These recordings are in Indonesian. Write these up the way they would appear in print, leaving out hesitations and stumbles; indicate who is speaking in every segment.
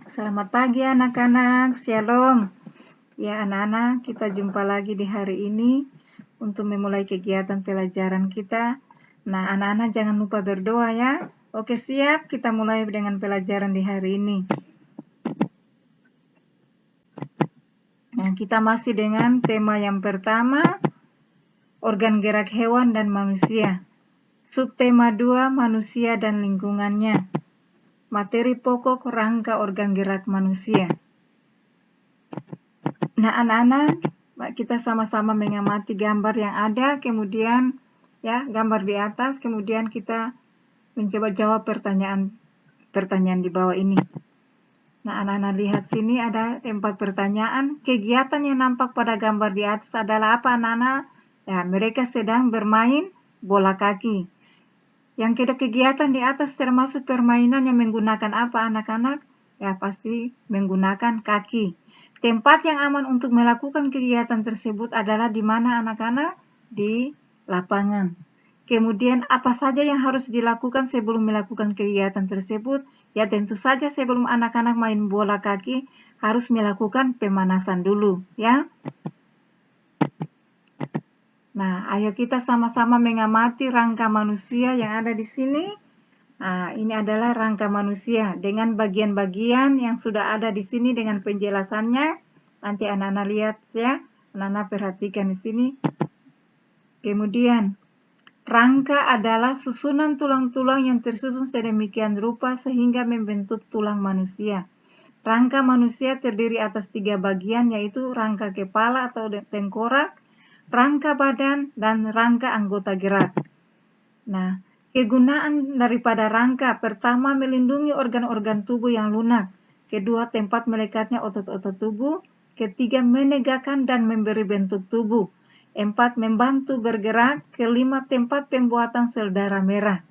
Speaker 1: Selamat pagi anak-anak, Shalom. Ya anak-anak, kita jumpa lagi di hari ini untuk memulai kegiatan pelajaran kita. Nah anak-anak jangan lupa berdoa ya. Oke siap, kita mulai dengan pelajaran di hari ini. Nah kita masih dengan tema yang pertama, organ gerak hewan dan manusia. Subtema 2, manusia dan lingkungannya. Materi pokok rangka organ gerak manusia. Nah, anak-anak, kita sama-sama mengamati gambar yang ada, kemudian ya, gambar di atas, kemudian kita mencoba jawab pertanyaan di bawah ini. Nah, anak-anak lihat sini ada 4 pertanyaan. Kegiatan yang nampak pada gambar di atas adalah apa, anak-anak? Ya, mereka sedang bermain bola kaki. Yang kedua, kegiatan di atas termasuk permainan yang menggunakan apa, anak-anak? Ya, pasti menggunakan kaki. Tempat yang aman untuk melakukan kegiatan tersebut adalah di mana, anak-anak? Di lapangan. Kemudian, apa saja yang harus dilakukan sebelum melakukan kegiatan tersebut? Ya, tentu saja sebelum anak-anak main bola kaki, harus melakukan pemanasan dulu, ya. Nah, ayo kita sama-sama mengamati rangka manusia yang ada di sini. Nah, ini adalah rangka manusia dengan bagian-bagian yang sudah ada di sini dengan penjelasannya. Nanti anak-anak lihat ya, anak-anak perhatikan di sini. Kemudian, rangka adalah susunan tulang-tulang yang tersusun sedemikian rupa sehingga membentuk tulang manusia. Rangka manusia terdiri atas 3 bagian, yaitu rangka kepala atau tengkorak, rangka badan, dan rangka anggota gerak. Nah, kegunaan daripada rangka, pertama melindungi organ-organ tubuh yang lunak, kedua tempat melekatnya otot-otot tubuh, ketiga menegakkan dan memberi bentuk tubuh, empat membantu bergerak, kelima tempat pembuatan sel darah merah.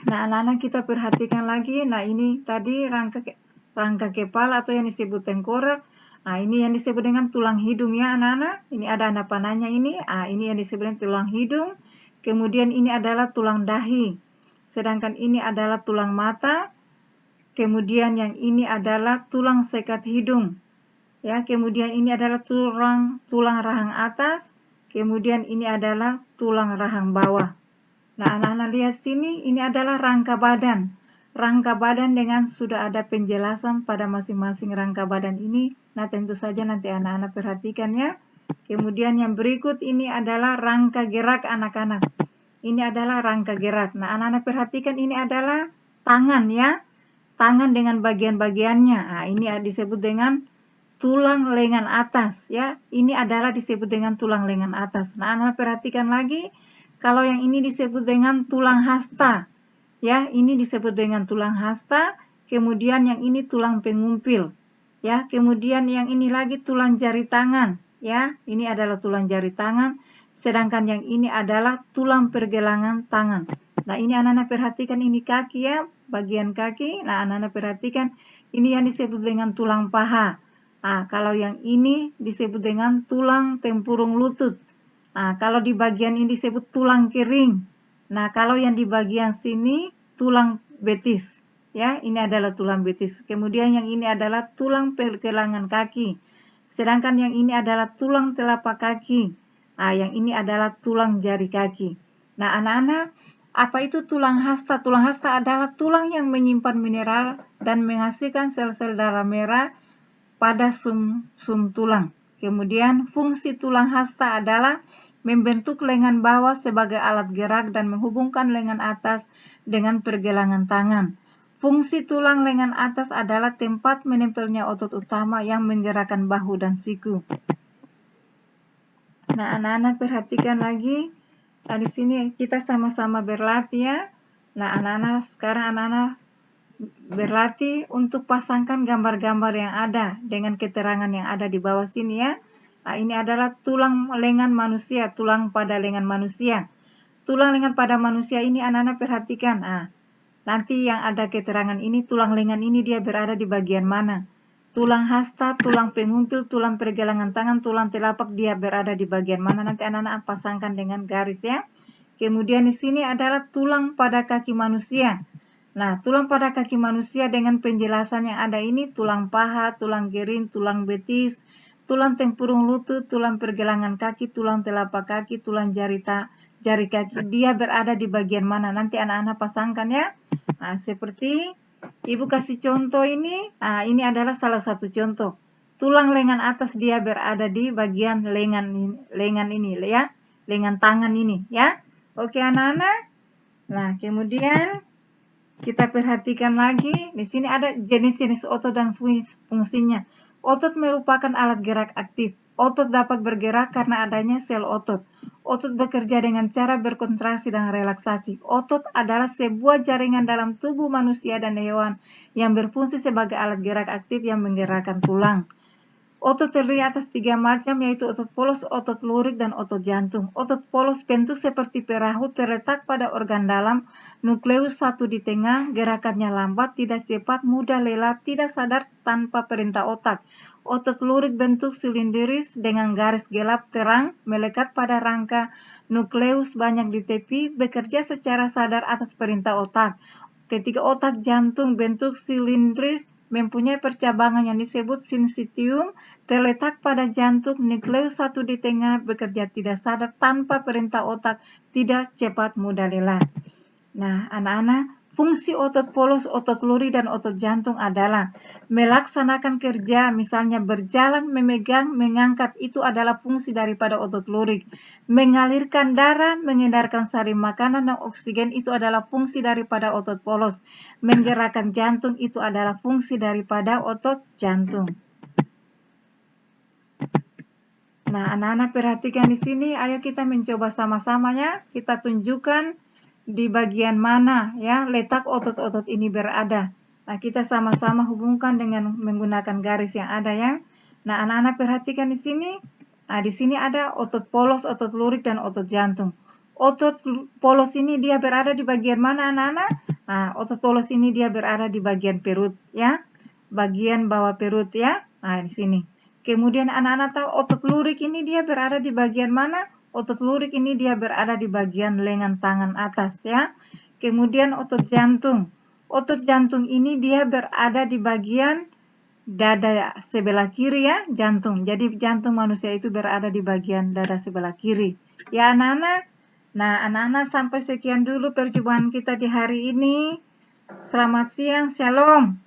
Speaker 1: Nah, anak-anak kita perhatikan lagi. Nah, ini tadi rangka kepala atau yang disebut tengkorak. Nah, ini yang disebut dengan tulang hidung ya anak-anak. Ini ada panahnya ini. Ini yang disebut dengan tulang hidung. Kemudian ini adalah tulang dahi. Sedangkan ini adalah tulang mata. Kemudian yang ini adalah tulang sekat hidung. Ya, kemudian ini adalah tulang rahang atas. Kemudian ini adalah tulang rahang bawah. Nah, anak-anak lihat sini, ini adalah rangka badan. Rangka badan dengan sudah ada penjelasan pada masing-masing rangka badan ini. Nah, tentu saja nanti anak-anak perhatikan ya. Kemudian yang berikut ini adalah rangka gerak anak-anak. Ini adalah rangka gerak. Nah, anak-anak perhatikan ini adalah tangan ya. Tangan dengan bagian-bagiannya. Nah, ini disebut dengan tulang lengan atas ya. Ini adalah disebut dengan tulang lengan atas. Nah, anak-anak perhatikan lagi. Kalau yang ini disebut dengan tulang hasta, ya, ini disebut dengan tulang hasta. Kemudian yang ini tulang pengumpil, ya. Kemudian yang ini lagi tulang jari tangan, ya. Ini adalah tulang jari tangan. Sedangkan yang ini adalah tulang pergelangan tangan. Nah, ini anak-anak perhatikan ini kaki ya, bagian kaki. Nah, anak-anak perhatikan ini yang disebut dengan tulang paha. Nah, kalau yang ini disebut dengan tulang tempurung lutut. Nah, kalau di bagian ini disebut tulang kering. Nah, kalau yang di bagian sini tulang betis. Ya, ini adalah tulang betis. Kemudian yang ini adalah tulang pergelangan kaki. Sedangkan yang ini adalah tulang telapak kaki. Nah, yang ini adalah tulang jari kaki. Nah, anak-anak, apa itu tulang hasta? Tulang hasta adalah tulang yang menyimpan mineral dan menghasilkan sel-sel darah merah pada sum tulang. Kemudian fungsi tulang hasta adalah membentuk lengan bawah sebagai alat gerak dan menghubungkan lengan atas dengan pergelangan tangan. Fungsi tulang lengan atas adalah tempat menempelnya otot utama yang menggerakkan bahu dan siku. Nah, anak-anak perhatikan lagi. Nah, di sini kita sama-sama berlatih ya. Nah, anak-anak sekarang anak-anak berlatih untuk pasangkan gambar-gambar yang ada dengan keterangan yang ada di bawah sini ya. Nah, ini adalah tulang lengan manusia, tulang pada lengan manusia. Tulang lengan pada manusia ini anak-anak perhatikan. Nah, nanti yang ada keterangan ini, tulang lengan ini dia berada di bagian mana. Tulang hasta, tulang pengumpil, tulang pergelangan tangan, tulang telapak dia berada di bagian mana. Nanti anak-anak pasangkan dengan garis ya. Kemudian di sini adalah tulang pada kaki manusia. Nah, tulang pada kaki manusia dengan penjelasan yang ada ini, tulang paha, tulang gerin, tulang betis, tulang tempurung lutut, tulang pergelangan kaki, tulang telapak kaki, tulang jari kaki. Dia berada di bagian mana? Nanti anak-anak pasangkan ya. Nah, seperti Ibu kasih contoh ini. Nah, ini adalah salah satu contoh. Tulang lengan atas dia berada di bagian lengan ini ya. Lengan tangan ini ya. Oke anak-anak. Nah, kemudian kita perhatikan lagi, di sini ada jenis-jenis otot dan fungsinya. Otot merupakan alat gerak aktif. Otot dapat bergerak karena adanya sel otot. Otot bekerja dengan cara berkontraksi dan relaksasi. Otot adalah sebuah jaringan dalam tubuh manusia dan hewan yang berfungsi sebagai alat gerak aktif yang menggerakkan tulang. Otot terdiri atas 3 macam, yaitu otot polos, otot lurik, dan otot jantung. Otot polos bentuk seperti perahu, terletak pada organ dalam, nukleus satu di tengah, gerakannya lambat, tidak cepat, mudah lelah, tidak sadar tanpa perintah otak. Otot lurik bentuk silinderis dengan garis gelap terang, melekat pada rangka, nukleus banyak di tepi, bekerja secara sadar atas perintah otak. Ketika otak jantung bentuk silindris mempunyai percabangan yang disebut sinsitium, terletak pada jantung, nukleus satu di tengah, bekerja tidak sadar tanpa perintah otak, tidak cepat, mudah lelah. Nah, anak-anak, fungsi otot polos, otot lurik, dan otot jantung adalah melaksanakan kerja, misalnya berjalan, memegang, mengangkat, itu adalah fungsi daripada otot lurik. Mengalirkan darah, mengedarkan sari makanan dan oksigen, itu adalah fungsi daripada otot polos. Menggerakkan jantung, itu adalah fungsi daripada otot jantung. Nah, anak-anak perhatikan di sini, ayo kita mencoba sama-sama ya. Kita tunjukkan di bagian mana ya letak otot-otot ini berada. Nah, kita sama-sama hubungkan dengan menggunakan garis yang ada ya. Nah, anak-anak perhatikan di sini. Nah, di sini ada otot polos, otot lurik, dan otot jantung. Otot polos ini dia berada di bagian mana anak-anak? Nah, otot polos ini dia berada di bagian perut ya. Bagian bawah perut ya. Nah, di sini. Kemudian anak-anak tahu otot lurik ini dia berada di bagian mana? Otot lurik ini dia berada di bagian lengan tangan atas ya. Kemudian otot jantung. Otot jantung ini dia berada di bagian dada sebelah kiri ya, jantung. Jadi jantung manusia itu berada di bagian dada sebelah kiri. Ya anak-anak. Nah, anak-anak sampai sekian dulu perjumpaan kita di hari ini. Selamat siang, shalom.